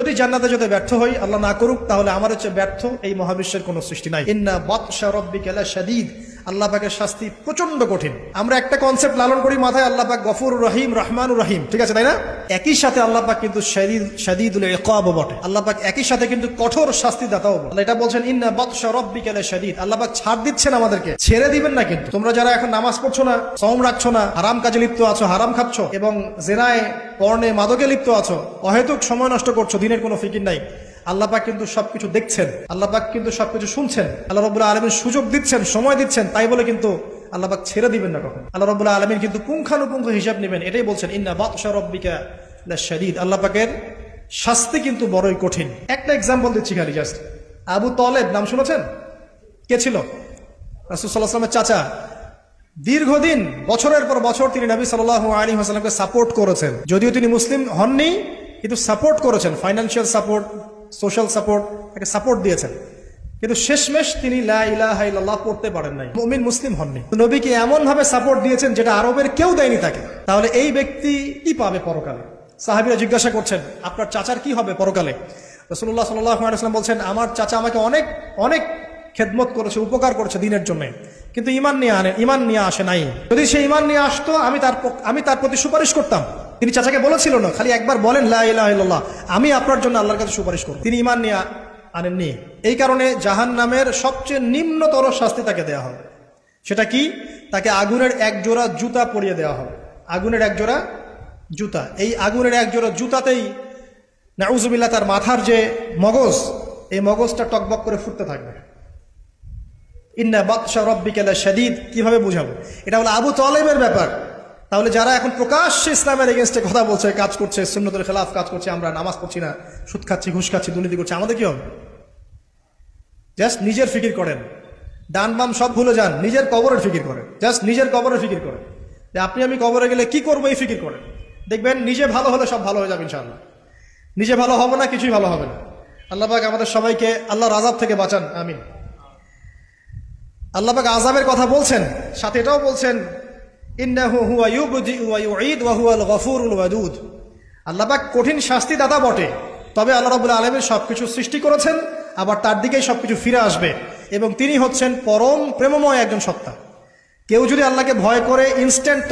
যদি জান্নাতে যেতে ব্যর্থ হই, আল্লাহ না করুক, তাহলে আমার হচ্ছে ব্যর্থ এই মহাবিশ্বের কোনো সৃষ্টি নাই। ইন্না বাতশা রাব্বিকা লাশাদীদ, আল্লাহ পাকের শাস্তি প্রচন্ড কঠিন। আমরা একটা কনসেপ্ট লালন করি মাথায়, আল্লাহ পাক গফুরুর রহিম, রহমানুর রহিম, ঠিক আছে তাই না? একই সাথে আল্লাহ পাক কিন্তু শাদীদুল ইকাব বটে। আল্লাহ পাক একই সাথে কিন্তু কঠোর শাস্তি দাতাও বটে। আল্লাহ এটা বলছেন ইন্না বাতশা রাব্বিকা লাশাদীদ, আল্লাহ পাক ছাড় দিচ্ছেন আমাদেরকে, ছেড়ে দিবেন না কিন্তু। তোমরা যারা এখন নামাজ পড়ছো না, সওম রাখছো না, হারাম কাজে লিপ্ত আছো, হারাম খাচ্ছ এবং জিনায়, পর্নে, মাদকে লিপ্ত আছো, অহেতুক সময় নষ্ট করছো, দিনের কোনো ফিকির নাই, আল্লাহ পাক কিন্তু সবকিছু দেখছেন, আল্লাহ পাক কিন্তু সবকিছু শুনছেন, আল্লাহ রাব্বুল আলামিন সুযোগ দিচ্ছেন, সময় দিচ্ছেন, তাই বলে কিন্তু আল্লাহ পাক ছেড়ে দিবেন না কখন। আল্লাহ রাব্বুল আলামিন কিন্তু পুঙ্খানুপুঙ্খ হিসাব নেবেন, এটাই বলছেন ইন্না বাতশা রাব্বিকা লাশাদীদ, আল্লাহ পাকের শাস্তি কিন্তু বড়ই কঠিন। একটা এক্সাম্পল দিচ্ছি খালি জাস্ট। আবু তালেব নাম শুনেছেন? কে ছিল? রাসূল সাল্লাল্লাহু আলাইহি ওয়াসাল্লামের চাচা। দীর্ঘদিন বছরের পর বছর তিনি নবী সাল্লাল্লাহু আলাইহি ওয়াসাল্লামকে সাপোর্ট করেছেন, যদিও তিনি মুসলিম হননি, কিন্তু সাপোর্ট করেছেন, ফাইন্যান্সিয়াল সাপোর্ট, সোশ্যাল সাপোর্ট, তাকে সাপোর্ট দিয়েছেন। কিন্তু শেষমেশ তিনি লা ইলাহা ইল্লাল্লাহ পড়তে পারেন নাই, মুমিন মুসলিম হননি। নবীকে এমন ভাবে সাপোর্ট দিয়েছেন যেটা আরবের কেউ দেয়নি তাকে। তাহলে এই ব্যক্তি কি পাবে পরকালে? সাহাবীরা জিজ্ঞাসা করছেন আপনার চাচার কি হবে পরকালে? রাসূলুল্লাহ সাল্লাল্লাহু আলাইহি ওয়াসাল্লাম বলছেন আমার চাচা আমাকে অনেক অনেক খেদমত করেছে, উপকার করেছে দিনের জন্য, কিন্তু ইমান নিয়ে আসে নাই। যদি সে ইমান নিয়ে আসতো আমি তার প্রতি সুপারিশ করতাম। তিনি চাচাকে বলেছিল না, খালি একবার বলেন লা ইলাহা ইল্লাল্লাহ, আমি আপনার জন্য আল্লাহর কাছে সুপারিশ করব। তিনি ইমান নিয়ে আনেননি। এই কারণে জাহান্নামের সবচেয়ে নিম্নতর শাস্তি তাকে দেওয়া হবে। সেটা কি? তাকে আগুনের এক জোড়া জুতা পরিয়ে দেওয়া হবে। আগুনের এক জোড়া জুতা, এই আগুনের এক জোড়া জুতাতেই নাউজুবিল্লাহ তার মাথার যে মগজ, এই মগজটা টকবক করে ফুটতে থাকবে। ইন্না বাতশা রাব্বিকা লাশাদীদ কিভাবে বুঝাবো? এটা হলো আবু তালেবের ব্যাপার। তাহলে যারা এখন প্রকাশ্যে ইসলামের এগেইনস্টে কথা বলছে, কাজ করছে, সুন্নতের খেলাফ কাজ করছে, আমরা নামাজ পড়ছি না, সুদ খাচ্ছি, ঘুষ খাচ্ছি, দুর্নীতি করছি, আমাদের কি হবে? জাস্ট নিজের ফিকির করেন, ডান বাম সব ভুলে যান, নিজের কবরের ফিকির করেন, জাস্ট নিজের কবরের ফিকির করেন যে আপনি আমি কবরে গেলে কি করবো, এই ফিকির করেন। দেখবেন নিজে ভালো হলে সব ভালো হয়ে যাবে ইনশাআল্লাহ। নিজে ভালো হবে না, কিছুই ভালো হবে না। আল্লাহ পাক আমাদের সবাইকে আল্লাহর আযাব থেকে বাঁচান, আমিন। আল্লাহ পাক আযাবের কথা বলছেন, সাথে এটাও বলছেন ইন্নাহু হুয়া ইউবদিউ ওয়া ইউঈদ ওয়া হুয়াল গফুরুল ওয়াদুদ। আল্লাহ পাক কঠিন শাস্তি দাতা বটে, তবে আল্লাহ রাব্বুল আলামিন সবকিছু সৃষ্টি করেছেন, আবার তার দিকেই সবকিছু ফিরে আসবে, এবং তিনি হচ্ছেন পরম প্রেমময় একজন সত্তা। কেউ যদি আল্লাহকে ভয় করে ইনস্ট্যান্ট